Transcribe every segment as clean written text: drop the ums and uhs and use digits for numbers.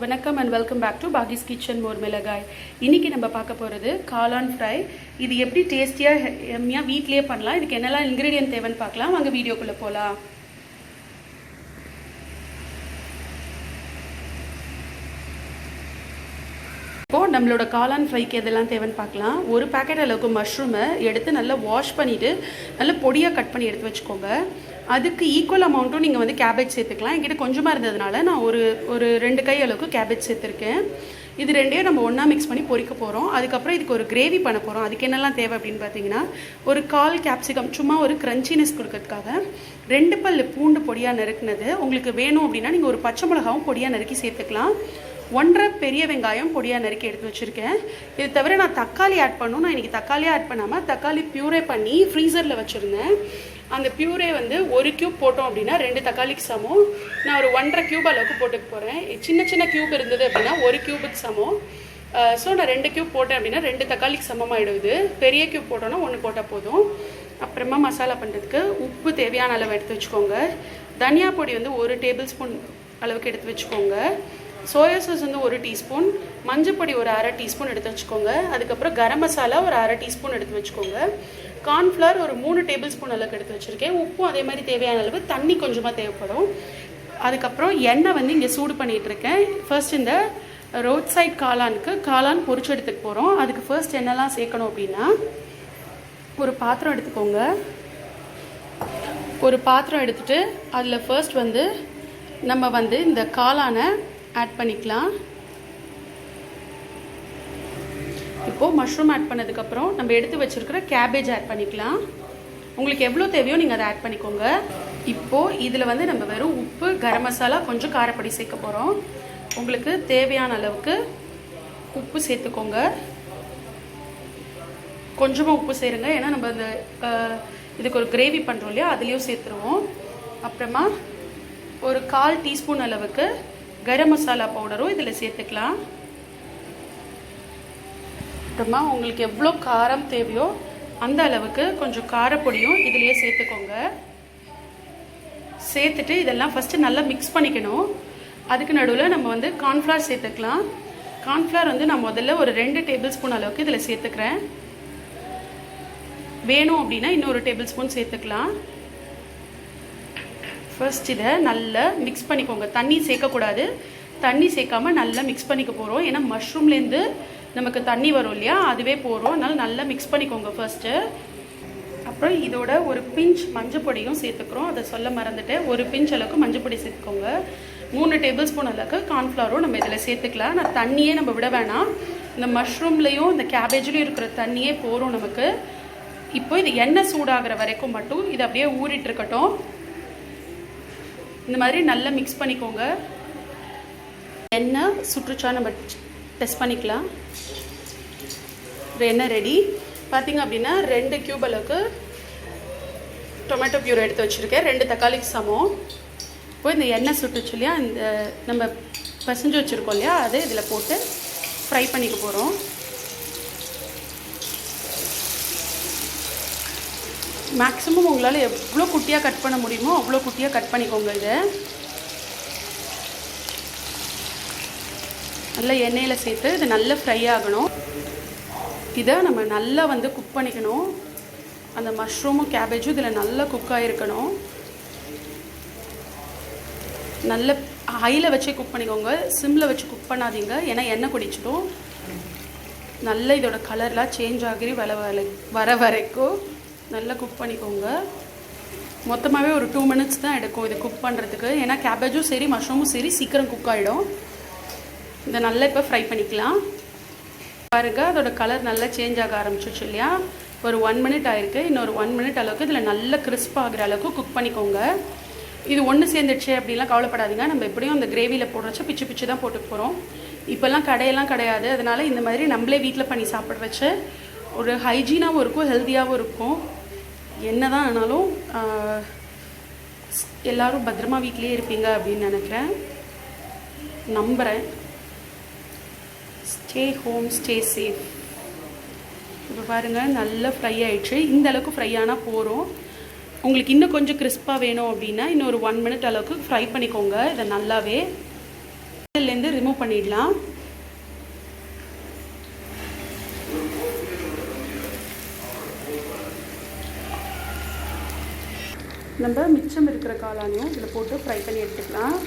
வணக்கம் and welcome back to Bagi's Kitchen Mormilagai. இன்னைக்கு நம்ம பார்க்க போறது காளான் ஃப்ரை. இது எப்படி டேஸ்டியா எம்மியா வீட்லயே பண்ணலாம். இதுக்கு என்னெல்லாம் இன்கிரிடியன்ட் தேவைன்னு பார்க்கலாம். வாங்க வீடியோக்குள்ள போலாம். இப்போ நம்மளோட காளான் ஃப்ரைக்கு எதெல்லாம் தேவைன்னு பார்க்கலாம். ஒரு பாக்கெட் அளவுக்கு மஷ்ரூமை எடுத்து நல்லா வாஷ் பண்ணிட்டு நல்லா பொடியா கட் பண்ணி எடுத்து வச்சுக்கோங்க. அதுக்கு ஈக்குவல் அமௌண்ட்டும் நீங்கள் வந்து கேபேஜ் சேர்த்துக்கலாம். என்கிட்ட கொஞ்சமாக இருந்ததுனால நான் ஒரு 2 கை அளவுக்கு கேபேஜ் சேர்த்துருக்கேன். இது ரெண்டையும் நம்ம ஒன்றா மிக்ஸ் பண்ணி பொரிக்க போகிறோம். அதுக்கப்புறம் இதுக்கு ஒரு கிரேவி பண்ண போகிறோம். அதுக்கு என்னெல்லாம் தேவை அப்படின்னு பார்த்தீங்கன்னா, ஒரு 1/4 கேப்சிகம் சும்மா ஒரு க்ரன்ச்சினஸ் கொடுக்கறதுக்காக, 2 பல் பூண்டு பொடியாக நறுக்குனது. உங்களுக்கு வேணும் அப்படின்னா நீங்கள் ஒரு பச்சை மிளகாவும் பொடியாக நறுக்கி சேர்த்துக்கலாம். 1.5 பெரிய வெங்காயம் பொடியாக நறுக்கி எடுத்து வச்சுருக்கேன். இது தவிர நான் தக்காளி ஆட் பண்ணணும். நான் இன்றைக்கி தக்காளி ஆட் பண்ணாமல் தக்காளி பியூரே பண்ணி ஃப்ரீசரில் வச்சுருந்தேன். அந்த பியூரே வந்து 1 கியூப் போட்டோம் அப்படின்னா 2 தக்காளிக்கு சமம். நான் ஒரு 1.5 கியூப் அளவுக்கு போட்டுக்க போகிறேன். சின்ன கியூப் இருந்தது அப்படின்னா 1 கியூபுக்கு சமம். ஸோ நான் 2 கியூப் போட்டேன் அப்படின்னா 2 தக்காளிக்கு சமமாகிடுது. பெரிய கியூப் போட்டோன்னா 1 போட்டால் போதும். அப்புறமா மசாலா பண்ணுறதுக்கு உப்பு தேவையான அளவு எடுத்து வச்சுக்கோங்க. தனியா பொடி வந்து 1 டேபிள் ஸ்பூன் அளவுக்கு எடுத்து வச்சுக்கோங்க. சோயா சாஸ் வந்து 1 டீஸ்பூன், மஞ்சப்பொடி ஒரு 1/2 டீஸ்பூன் எடுத்து வச்சுக்கோங்க. அதுக்கப்புறம் கரம் மசாலா ஒரு 1/2 டீஸ்பூன் எடுத்து வச்சுக்கோங்க. கார்ன்ஃப்ளவர் ஒரு 3 டேபிள் ஸ்பூன் அளவுக்கு எடுத்து வச்சுருக்கேன். உப்பும் அதே மாதிரி தேவையான அளவு, தண்ணி கொஞ்சமாக தேவைப்படும். அதுக்கப்புறம் எண்ணெய் வந்து இங்கே சூடு பண்ணிகிட்ருக்கேன். ஃபர்ஸ்ட் இந்த ரோட் சைட் காளான் பொரிச்சு எடுத்துக்க போகிறோம். அதுக்கு ஃபர்ஸ்ட் என்னெல்லாம் சேர்க்கணும் அப்படின்னா, ஒரு பாத்திரம் எடுத்துக்கோங்க. ஒரு பாத்திரம் எடுத்துகிட்டு அதில் ஃபர்ஸ்ட் வந்து நம்ம வந்து இந்த காளானை ஆட் பண்ணிக்கலாம். இப்போது மஷ்ரூம் ஆட் பண்ணதுக்கப்புறம் நம்ம எடுத்து வச்சுருக்கிற கேபேஜ் ஆட் பண்ணிக்கலாம். உங்களுக்கு எவ்வளோ தேவையோ நீங்கள் அதை ஆட் பண்ணிக்கோங்க. இப்போது இதில் வந்து நம்ம வெறும் உப்பு, கரம் மசாலா, கொஞ்சம் காரப்பொடி சேர்க்க போகிறோம். உங்களுக்கு தேவையான அளவுக்கு உப்பு சேர்த்துக்கோங்க. கொஞ்சமாக உப்பு சேருங்க, ஏன்னா நம்ம இந்த இதுக்கு ஒரு கிரேவி பண்ணுறோம் இல்லையா, அதுலேயும் சேர்த்துருவோம். அப்புறமா ஒரு 1/4 டீஸ்பூன் அளவுக்கு கரம் மசாலா பவுடரும் இதில் சேர்த்துக்கலாம். அப்புறமா உங்களுக்கு எவ்வளோ காரம் தேவையோ அந்த அளவுக்கு கொஞ்சம் காரப்பொடியும் இதிலேயே சேர்த்துக்கோங்க. சேர்த்துட்டு இதெல்லாம் ஃபஸ்ட்டு நல்லா மிக்ஸ் பண்ணிக்கணும். அதுக்கு நடுவில் நம்ம வந்து கார்ன்ஃப்ளவர் சேர்த்துக்கலாம். கார்ன்ஃப்ளவர் வந்து நான் முதல்ல ஒரு 2 டேபிள் ஸ்பூன் அளவுக்கு இதில் சேர்த்துக்கிறேன். வேணும் அப்படின்னா இன்னொரு டேபிள் ஸ்பூன் சேர்த்துக்கலாம். ஃபர்ஸ்ட் இதை நல்லா மிக்ஸ் பண்ணிக்கோங்க. தண்ணி சேர்க்கக்கூடாது. தண்ணி சேர்க்காமல் நல்லா மிக்ஸ் பண்ணிக்க போகிறோம். ஏன்னா மஷ்ரூம்லேருந்து நமக்கு தண்ணி வரும் இல்லையா, அதுவே போகிறோம். அதனால் நல்லா மிக்ஸ் பண்ணிக்கோங்க ஃபர்ஸ்ட்டு. அப்புறம் இதோட ஒரு பிஞ்ச் மஞ்சப்பொடியும் சேர்த்துக்கிறோம். அதை சொல்ல மறந்துட்டு, ஒரு பிஞ்ச் அளவுக்கு மஞ்சப்பொடி சேர்த்துக்கோங்க. 3 டேபிள் ஸ்பூன் அளவுக்கு கார்ன்ஃப்ளவரும் நம்ம இதில் சேர்த்துக்கலாம். நான் தண்ணியே நம்ம விட வேணாம். இந்த மஷ்ரூம்லேயும் இந்த கேபேஜ்லேயும் இருக்கிற தண்ணியே போகிறோம் நமக்கு. இப்போ இது எண்ணெய் சூடாகிற வரைக்கும் மட்டும் இது அப்படியே ஊறிட்டு இருக்கட்டும். இந்த மாதிரி நல்லா மிக்ஸ் பண்ணிக்கோங்க. எண்ணெய் சுற்றுச்சா நம்ம டெஸ்ட் பண்ணிக்கலாம். எண்ணெய் ரெடி. பார்த்திங்க அப்படின்னா 2 கியூப் அளவுக்கு டொமேட்டோ பியூர் எடுத்து வச்சுருக்கேன். 2 தக்காளிக்கு சமம். இப்போ இந்த எண்ணெய் சுட்டுச்சு இல்லையா, இந்த நம்ம பசஞ்சு வச்சுருக்கோம் இல்லையா, அதை இதில் போட்டு ஃப்ரை பண்ணிக்க போகிறோம். மேக்ஸிமம் உங்களால் எவ்வளோ குட்டியாக கட் பண்ண முடியுமோ அவ்வளோ குட்டியாக கட் பண்ணிக்கோங்க. இதை நல்லா எண்ணெயில் சேர்த்து இது நல்லா ஃப்ரை ஆகணும். இதை நம்ம நல்லா வந்து குக் பண்ணிக்கணும். அந்த மஷ்ரூமும் கேபேஜும் இதில் நல்லா குக் ஆகிருக்கணும். நல்ல ஹையில் வச்சு குக் பண்ணிக்கோங்க. சிம்மில் வச்சு குக் பண்ணாதீங்க, ஏன்னா எண்ணெய் குடிச்சிடும். நல்லா இதோட கலர்லாம் சேஞ்ச் ஆகி வர வரைக்கும் நல்லா குக் பண்ணிக்கோங்க. மொத்தமாகவே ஒரு 2 மினிட்ஸ் தான் எடுக்கும் இது குக் பண்ணுறதுக்கு. ஏன்னா கேபேஜும் சரி மஷ்ரூமும் சரி சீக்கிரம் குக் ஆகிடும். இதை நல்லா இப்போ ஃப்ரை பண்ணிக்கலாம். பாருங்க, அதோட கலர் நல்லா சேஞ்ச் ஆக ஆரம்பிச்சிச்சு இல்லையா. ஒரு 1 மினிட் ஆயிருக்கு. இன்னொரு 1 மினிட் அளவுக்கு இதில் நல்லா கிறிஸ்ப் ஆகிற அளவுக்கு குக் பண்ணிக்கோங்க. இது ஒன்று சேர்ந்துடுச்சு அப்படின்லாம் கவலைப்படாதீங்க. நம்ம எப்படியும் அந்த கிரேவியில் போடுறச்ச பிச்சு தான் போட்டுக்க போகிறோம். இப்போல்லாம் கடையெல்லாம் கிடையாது. அதனால் இந்த மாதிரி நம்மளே வீட்டில் பண்ணி சாப்பிட வச்ச ஒரு ஹைஜீனாகவும் இருக்கும், ஹெல்த்தியாகவும் இருக்கும். என்ன தான் ஆனாலும் எல்லோரும் பத்திரமா வீட்டிலே இருப்பீங்க அப்படின்னு நினைக்கிறேன், நம்புகிறேன். Stay home, stay safe. இப்போ பாருங்கள் நல்லா ஃப்ரை ஆகிடுச்சு. இந்த அளவுக்கு ஃப்ரை ஆனால் போகிறோம். உங்களுக்கு இன்னும் கொஞ்சம் கிறிஸ்பாக வேணும் அப்படின்னா இன்னொரு 1 மினிட் அளவுக்கு ஃப்ரை பண்ணிக்கோங்க. இதை நல்லாவே இதிலேருந்து ரிமூவ் பண்ணிடலாம். நம்ம மிச்சம் இருக்கிற காளானையும் இதில் போட்டு ஃப்ரை பண்ணி எடுத்துக்கலாம்.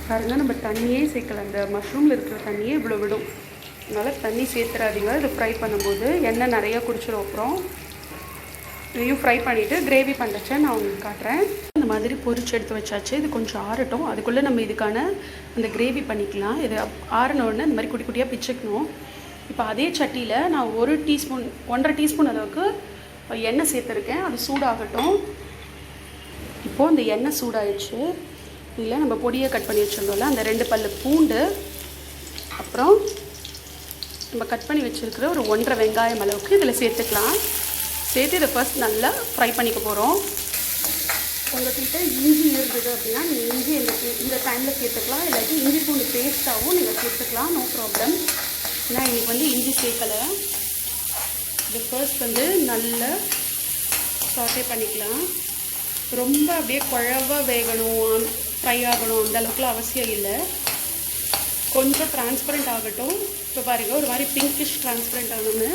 பாருங்கள், நம்ம தண்ணியே சேர்க்கல, அந்த மஷ்ரூமில் இருக்கிற தண்ணியே இவ்வளோ விடும். அதனால் தண்ணி சேர்த்துறாதீங்க. இது ஃப்ரை பண்ணும்போது எண்ணெய் நிறையா குடிச்சிடும். அப்புறம் இதையும் ஃப்ரை பண்ணிவிட்டு கிரேவி பண்ணுறச்ச நான் உங்களுக்கு காட்டுறேன். இந்த மாதிரி பொரிச்சு எடுத்து வச்சாச்சு. இது கொஞ்சம் ஆறட்டும். அதுக்குள்ளே நம்ம இதுக்கான அந்த கிரேவி பண்ணிக்கலாம். இது ஆறினோடனே இந்த மாதிரி குட்டி குட்டியாக பிச்சுக்கணும். இப்போ அதே சட்டியில் நான் 1.5 டீஸ்பூன் அளவுக்கு எண்ணெய் சேர்த்துருக்கேன். அது சூடாகட்டும். இப்போது இந்த எண்ணெய் சூடாகிடுச்சு. இதில் நம்ம பொடியை கட் பண்ணி வச்சுருந்தோம்ல, அந்த 2 பல்லு பூண்டு, அப்புறம் நம்ம கட் பண்ணி வச்சுருக்கிற ஒரு 1.5 வெங்காயம் அளவுக்கு இதில் சேர்த்துக்கலாம். சேர்த்து இதை ஃபர்ஸ்ட் நல்லா ஃப்ரை பண்ணிக்க போகிறோம். உங்கள்கிட்ட இஞ்சி இருந்தது அப்படின்னா நீங்கள் இஞ்சி இந்த டைமில் சேர்த்துக்கலாம். இல்லாட்டி இஞ்சி பூண்டு பேஸ்ட்டாகவும் நீங்கள் சேர்த்துக்கலாம், நோ ப்ராப்ளம். நான் இன்றைக்கி வந்து இஞ்சி சேர்க்கலை. இது ஃபர்ஸ்ட் வந்து நல்லா சாட்டே பண்ணிக்கலாம். ரொம்ப அப்படியே குழவா வேகணும், ஃப்ரை ஆகணும் அந்த அளவுக்குலாம் அவசியம் இல்லை. கொஞ்சம் டிரான்ஸ்பரண்ட் ஆகட்டும். இப்போ பாருங்கள், ஒரு மாதிரி பிங்கிஷ் டிரான்ஸ்பரண்ட் ஆகணும்னு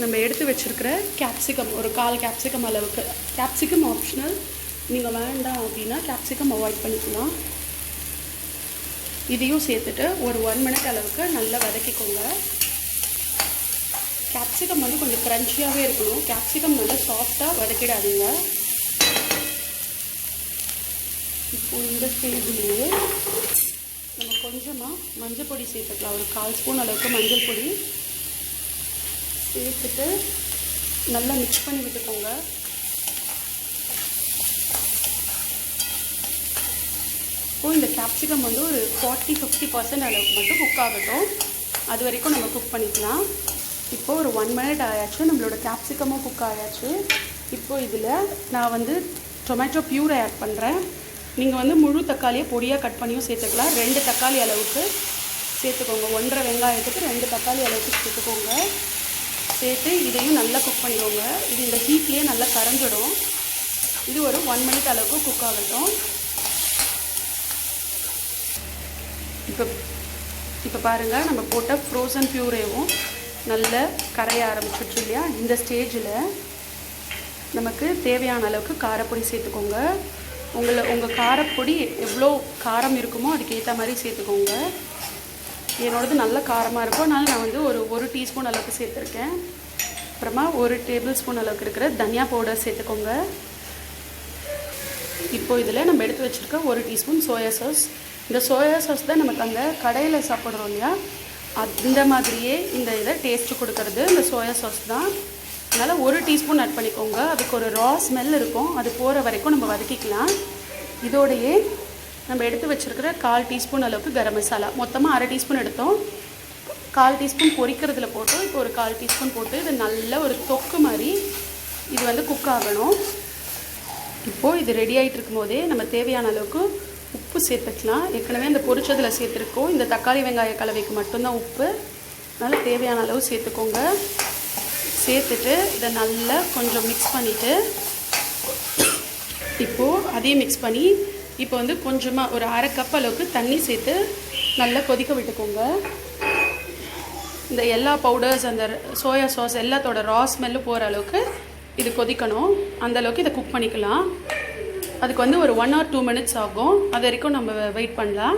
நம்ம எடுத்து வச்சுருக்கிற கேப்சிகம், ஒரு 1/4 கேப்சிகம் அளவுக்கு. கேப்சிகம் ஆப்ஷனல், நீங்கள் வேண்டாம் அப்படின்னா கேப்சிகம் அவாய்ட் பண்ணிக்கலாம். இதையும் சேர்த்துட்டு ஒரு 1 மினிட் அளவுக்கு நல்லா வதக்கிக்கோங்க. கேப்சிகம் வந்து கொஞ்சம் க்ரன்ச்சியாகவே இருக்கணும். கேப்சிகம் நல்லா சாஃப்டாக வதக்கிடாதீங்க. இப்போ இந்த ஸ்டேஜ்லேயே நம்ம கொஞ்சமாக மஞ்சள் பொடி சேர்த்துக்கலாம். ஒரு 1/4 ஸ்பூன் அளவுக்கு மஞ்சள் பொடி சேர்த்துட்டு நல்லா மிக்ஸ் பண்ணி விட்டுக்கோங்க. இப்போது இந்த கேப்சிகம் வந்து ஒரு 40-50% அளவுக்கு மட்டும் குக் ஆகட்டும். அது வரைக்கும் நம்ம குக் பண்ணிக்கலாம். இப்போது ஒரு 1 மினிட் ஆயாச்சு. நம்மளோட கேப்சிகமும் குக் ஆயாச்சு. இப்போது இதில் நான் வந்து டொமேட்டோ பியூரை ஆட் பண்ணுறேன். நீங்கள் வந்து முழு தக்காளியை பொடியாக கட் பண்ணியும் சேர்த்துக்கலாம். 2 தக்காளி அளவுக்கு சேர்த்துக்கோங்க. 1.5 வெங்காயத்துக்கு 2 தக்காளி அளவுக்கு சேர்த்துக்கோங்க. சேர்த்து இதையும் நல்லா குக் பண்ணிக்கோங்க. இது இந்த ஹீட்லேயே நல்லா கரைஞ்சிடும். இது ஒரு 1 மினிட் அளவுக்கு குக் ஆகட்டும். இப்போ பாருங்கள், நம்ம போட்ட ஃப்ரோசன் பியூரேவும் நல்ல கரைய ஆரம்பிச்சிடுச்சு இல்லையா? இந்த ஸ்டேஜில் நமக்கு தேவையான அளவுக்கு காரப்பொடி சேர்த்துக்கோங்க. உங்கள் காரப்பொடி எவ்வளோ காரம் இருக்குமோ அதுக்கேற்ற மாதிரி சேர்த்துக்கோங்க. என்னோடது நல்ல காரமாக இருக்கும். அதனால் நான் வந்து ஒரு 1 டீஸ்பூன் அளவுக்கு சேர்த்துருக்கேன். அப்புறமா 1 டேபிள் ஸ்பூன் அளவுக்கு இருக்கிற தனியா பவுடர் சேர்த்துக்கோங்க. இப்போது இதில் நம்ம எடுத்து வச்சுருக்க 1 டீஸ்பூன் சோயா சாஸ். இந்த சோயா சாஸ் தான் நமக்கு அந்த கடையில் சாப்பிட்றோம் இல்லையா, அந்த மாதிரியே இந்த இதை டேஸ்ட்டு கொடுக்கறது இந்த சோயா சாஸ் தான். அதனால் 1 டீஸ்பூன் ஆட் பண்ணிக்கோங்க. அதுக்கு ஒரு ரா ஸ்மெல் இருக்கும். அது போகிற வரைக்கும் நம்ம வதக்கிக்கலாம். இதோடையே நம்ம எடுத்து வச்சுருக்கிற 1/4 டீஸ்பூன் அளவுக்கு கரம் மசாலா, மொத்தமாக 1/2 டீஸ்பூன் எடுத்தோம். 1/4 டீஸ்பூன் பொரிக்கிறதுல போட்டோம். இப்போ ஒரு 1/4 டீஸ்பூன் போட்டு இது நல்ல ஒரு தொக்கு மாதிரி இது வந்து குக் ஆகணும். இப்போது இது ரெடி ஆகிட்டு இருக்கும் போதே நம்ம தேவையான அளவுக்கு உப்பு சேர்த்துக்கலாம். ஏற்கனவே இந்த பொரிச்சதில் சேர்த்துருக்கோம். இந்த தக்காளி வெங்காய கலவைக்கு மட்டும்தான் உப்பு. அதனால் தேவையான அளவு சேர்த்துக்கோங்க. சேர்த்துட்டு இதை நல்லா கொஞ்சம் மிக்ஸ் பண்ணிவிட்டு இப்போது அதையும் மிக்ஸ் பண்ணி இப்போ வந்து கொஞ்சமாக ஒரு 1/2 கப் அளவுக்கு தண்ணி சேர்த்து நல்லா கொதிக்க விட்டுக்கோங்க. இந்த எல்லா பவுடர்ஸ், அந்த சோயா சாஸ் எல்லாத்தோட ரா ஸ்மெல்லு போகிற அளவுக்கு இது கொதிக்கணும். அந்த அளவுக்கு இதை குக் பண்ணிக்கலாம். அதுக்கு வந்து ஒரு 1 or 2 மினிட்ஸ் ஆகும். அது வரைக்கும் நம்ம வெயிட் பண்ணலாம்.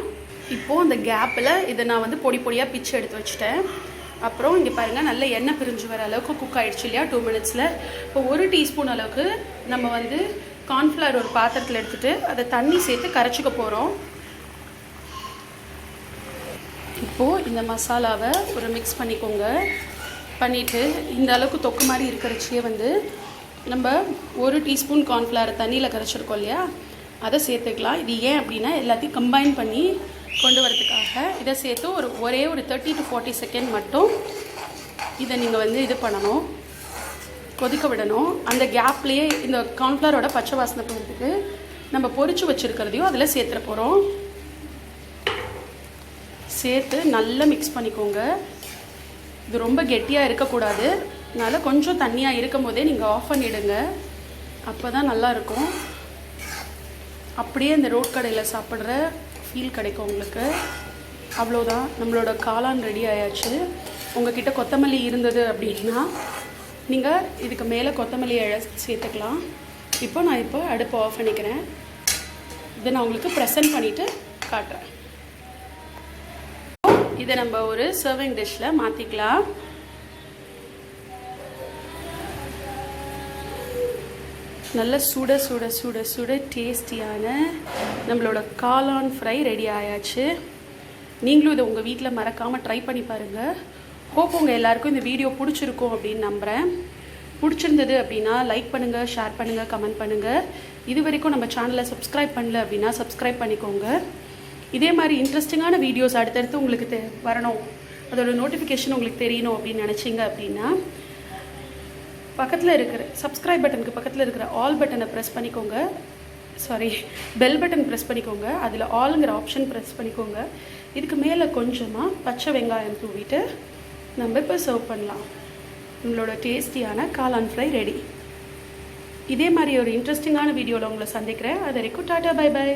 இப்போது அந்த கேப்பில் இதை நான் வந்து பொடி பொடியாக பிச்சு எடுத்து வச்சுட்டேன். அப்புறம் இங்கே பாருங்கள், நல்ல எண்ணெய் பிரிஞ்சு வர அளவுக்கு குக் ஆகிடுச்சு இல்லையா 2 மினிட்ஸில். இப்போ 1 டீஸ்பூன் அளவுக்கு நம்ம வந்து கார்ன்ஃப்ளவர் ஒரு பாத்திரத்தில் எடுத்துகிட்டு அதை தண்ணி சேர்த்து கரைச்சிக்க போகிறோம். இப்போது இந்த மசாலாவை ஒரு மிக்ஸ் பண்ணிக்கோங்க. பண்ணிவிட்டு இந்த அளவுக்கு தொக்கு மாதிரி இருக்கிறச்சியே வந்து நம்ம 1 டீஸ்பூன் கார்ன்ஃப்ளவர் தண்ணியில் கரைச்சிருக்கோம் இல்லையா, அதை சேர்த்துக்கலாம். இது ஏன் அப்படின்னா எல்லாத்தையும் கம்பைன் பண்ணி கொண்டு வரதுக்காக இதை சேர்த்து ஒரே ஒரு 30 to 40 செகண்ட் மட்டும் இதை நீங்கள் வந்து இது பண்ணணும், கொதிக்க விடணும். அந்த கேப்லேயே இந்த கார்ன்ஃப்ளவரோட பச்சை வாசனை போகிறதுக்கு நம்ம பொரிச்சு வச்சுருக்கிறதையும் அதில் சேர்த்துற போகிறோம். சேர்த்து நல்லா மிக்ஸ் பண்ணிக்கோங்க. இது ரொம்ப கெட்டியாக இருக்கக்கூடாது. அதனால் கொஞ்சம் தண்ணியாக இருக்கும் போதே நீங்கள் ஆஃப் பண்ணிவிடுங்க. அப்போ தான் நல்லாயிருக்கும். அப்படியே இந்த ரோட் கடையில் சாப்பிட்ற ஃபீல் கிடைக்கும் உங்களுக்கு. அவ்வளோதான், நம்மளோட காளான் ரெடி ஆயாச்சு. உங்ககிட்ட கொத்தமல்லி இருந்தது அப்படின்னா நீங்கள் இதுக்கு மேலே கொத்தமல்லி இலை சேர்த்துக்கலாம். நான் அடுப்பை ஆஃப் பண்ணிக்கிறேன். இதை நான் உங்களுக்கு ப்ரெசென்ட் பண்ணிவிட்டு காட்டுறேன். இதை நம்ம ஒரு சர்விங் டிஷ்ஷில் மாற்றிக்கலாம். நல்ல சுட சுட சுட சுட டேஸ்டியான நம்மளோட காளான் ஃப்ரை ரெடி ஆயாச்சு. நீங்களும் இதை உங்கள் வீட்டில் மறக்காமல் ட்ரை பண்ணி பாருங்கள். ஹோப் உங்கள் எல்லாருக்கும் இந்த வீடியோ பிடிச்சிருக்கும் அப்படின்னு நம்புகிறேன். பிடிச்சிருந்தது அப்படின்னா லைக் பண்ணுங்கள், ஷேர் பண்ணுங்கள், கமெண்ட் பண்ணுங்கள். இது வரைக்கும் நம்ம சேனலை சப்ஸ்கிரைப் பண்ணல அப்படின்னா சப்ஸ்கிரைப் பண்ணிக்கோங்க. இதே மாதிரி இன்ட்ரெஸ்டிங்கான வீடியோஸ் அடுத்தடுத்து உங்களுக்கு வரணும், அதோட நோட்டிஃபிகேஷன் உங்களுக்கு தெரியணும் அப்படின்னு நினச்சிங்க அப்படின்னா பக்கத்தில் இருக்கிற சப்ஸ்கிரைப் பட்டனுக்கு பக்கத்தில் இருக்கிற ஆல் பட்டனை ப்ரெஸ் பண்ணிக்கோங்க. பெல் பட்டன் ப்ரெஸ் பண்ணிக்கோங்க. அதில் ஆளுங்கிற ஆப்ஷன் ப்ரெஸ் பண்ணிக்கோங்க. இதுக்கு மேலே கொஞ்சமாக பச்சை வெங்காயம் தூவிட்டு நம்ம இப்போ சர்வ் பண்ணலாம். நம்மளோட டேஸ்டியான காளான் ஃப்ரை ரெடி. இதே மாதிரி ஒரு இன்ட்ரெஸ்டிங்கான வீடியோவில் உங்களை சந்திக்கிறேன். அது வரைக்கும் டாட்டா, பை பை.